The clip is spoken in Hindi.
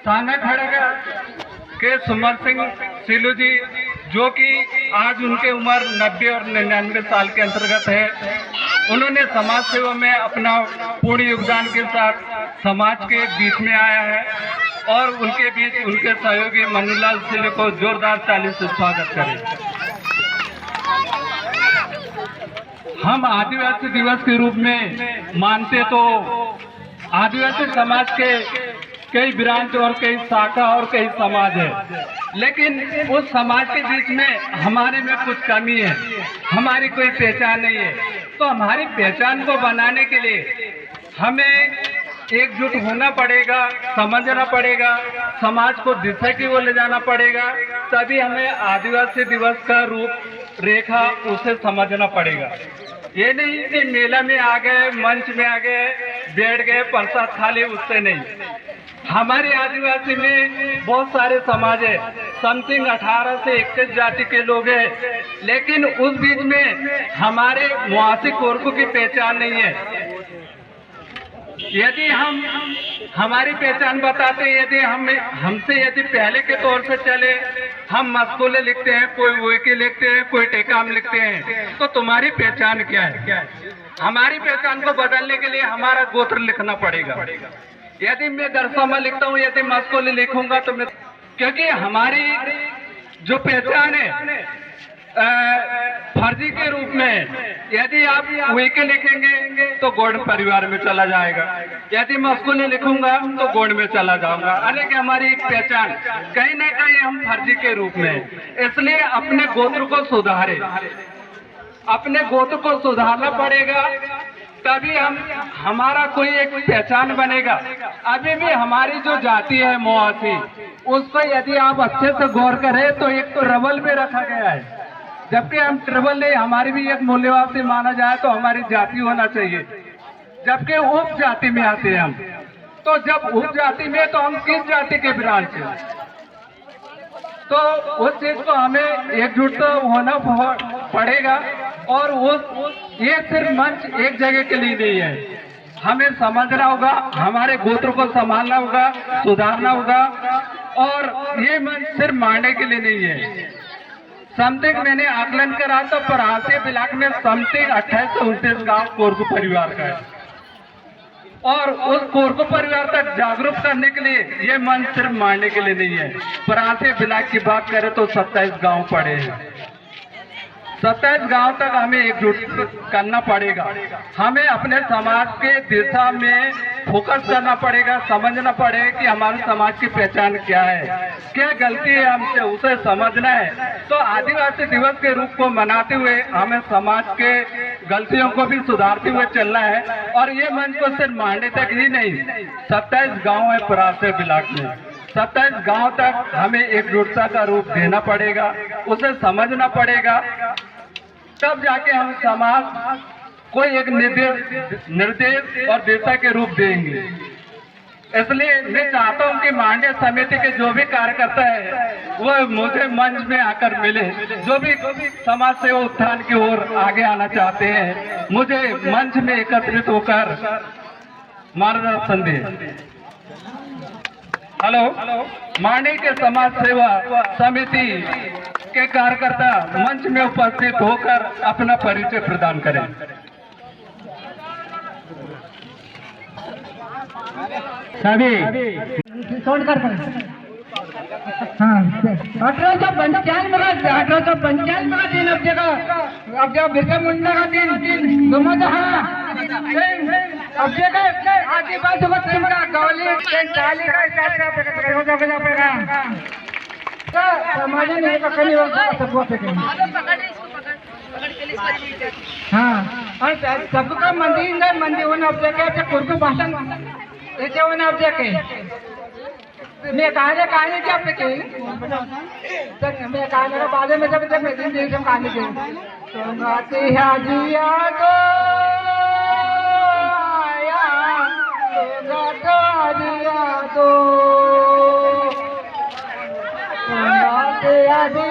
थाना खड़गा के सुमन सिंह सिलू जी, जो कि आज उनके उम्र 90 और 99 साल के अंतर्गत है। उन्होंने समाज सेवा में अपना पूर्ण योगदान के साथ समाज के बीच में आया है और उनके बीच उनके सहयोगी मनुलाल सिलू को जोरदार ताली से स्वागत करें। हम आदिवासी दिवस के रूप में मानते तो आदिवासी समाज के कई ब्रांच और कई शाखा और कई समाज है, लेकिन उस समाज के बीच में हमारे में कुछ कमी है, हमारी कोई पहचान नहीं है। तो हमारी पहचान को बनाने के लिए हमें एकजुट होना पड़ेगा, समझना पड़ेगा, समाज को दिशा की ओर ले जाना पड़ेगा, तभी हमें आदिवासी दिवस का रूप रेखा उसे समझना पड़ेगा। ये नहीं कि मेला में आ गए, मंच में आ गए, बैठ गए, प्रसाद खा लिए, उससे नहीं। हमारे आदिवासी में बहुत सारे समाज है, समथिंग 18 से 21 जाति के लोग हैं, लेकिन उस बीच में हमारे मुआसी कोरकू की पहचान नहीं है। यदि हम हमारी पहचान बताते, यदि हमसे पहले के तौर से चले, हम मस्कुले लिखते हैं, कोई वोकी लिखते हैं, कोई टेकाम लिखते हैं, तो तुम्हारी पहचान क्या है? हमारी पहचान को बदलने के लिए हमारा गोत्र लिखना पड़ेगा। यदि मैं दरसमा लिखता हूँ, यदि मस्कुले लिखूंगा तो मैं, क्योंकि हमारी जो पहचान है फर्जी के रूप में, यदि आप वीके लिखेंगे तो गौड़ परिवार में चला जाएगा, यदि मस्कुले लिखूंगा तो गौड़ में चला जाऊंगा। अनेक हमारी एक पहचान कहीं ना कहीं हम फर्जी के रूप में, इसलिए अपने गोत्र को सुधारे, अपने गोत्र को सुधारना पड़ेगा, तभी हमारा कोई एक पहचान बनेगा। अभी भी हमारी जो जाति है मुआसी, उसको यदि आप अच्छे से गौर करें तो एक तो रबल में रखा गया है, जबकि हम ट्रिबल नहीं, हमारी भी एक मूल्यवान माना जाए तो हमारी जाति होना चाहिए, जबकि उप जाति में आते हैं हम। तो जब उप जाति में, तो हम किस जाति के ब्रांच हैं? तो उस चीज को हमें एकजुट होना पड़ेगा। और ये सिर्फ मंच एक जगह के लिए नहीं है, हमें समझना होगा, हमारे गोत्र को संभालना होगा, सुधारना होगा। और ये मंच सिर्फ मारने के लिए नहीं है। समथिंग मैंने आकलन करा तो परासी ब्लॉक में समथिंग 28 से 29 गाँव कोरकू परिवार का है, और उस कोरकू परिवार तक जागरूक करने के लिए ये मंच सिर्फ मारने के लिए नहीं है। परासी ब्लॉक की बात करें तो 27 गांव पड़े हैं, 27 गांव तक हमें एकजुट करना पड़ेगा। हमें अपने समाज के दिशा में फोकस करना पड़ेगा, समझना पड़ेगा कि हमारे समाज की पहचान क्या है, क्या गलती है हमसे, उसे समझना है। तो आदिवासी दिवस के रूप को मनाते हुए हमें समाज के गलतियों को भी सुधारते हुए चलना है। और ये मंच को सिर्फ मारने तक ही नहीं, 27 गाँव है परासी ब्लॉक में, 27 गांव तक हमें एकजुटता का रूप देना पड़ेगा, उसे समझना पड़ेगा, तब जाके हम समाज को एक निर्देश और दिशा के रूप देंगे। इसलिए मैं चाहता हूं कि मांडे समिति के जो भी कार्यकर्ता है वो मुझे मंच में आकर मिले, जो भी समाज सेवा उत्थान की ओर आगे आना चाहते हैं, मुझे मंच में एकत्रित होकर मार्गदर्शन दें। हेलो, मांडे के समाज सेवा समिति के कार्यकर्ता मंच में उपस्थित होकर अपना परिचय प्रदान करें। सभी हाँ 1895 का दिन, अब जब बिरसा मुंडा का दिन अब आदिवासी का गौली हाँ, और सबका मंदिर होना अब जगह कुर्कू भाषण ऐसे होना अब जगह मैं कहानी क्या पे मैं कहानी बाद में जब मैं दिन देख कहानी के तो गाते हैं जिया दो आया दो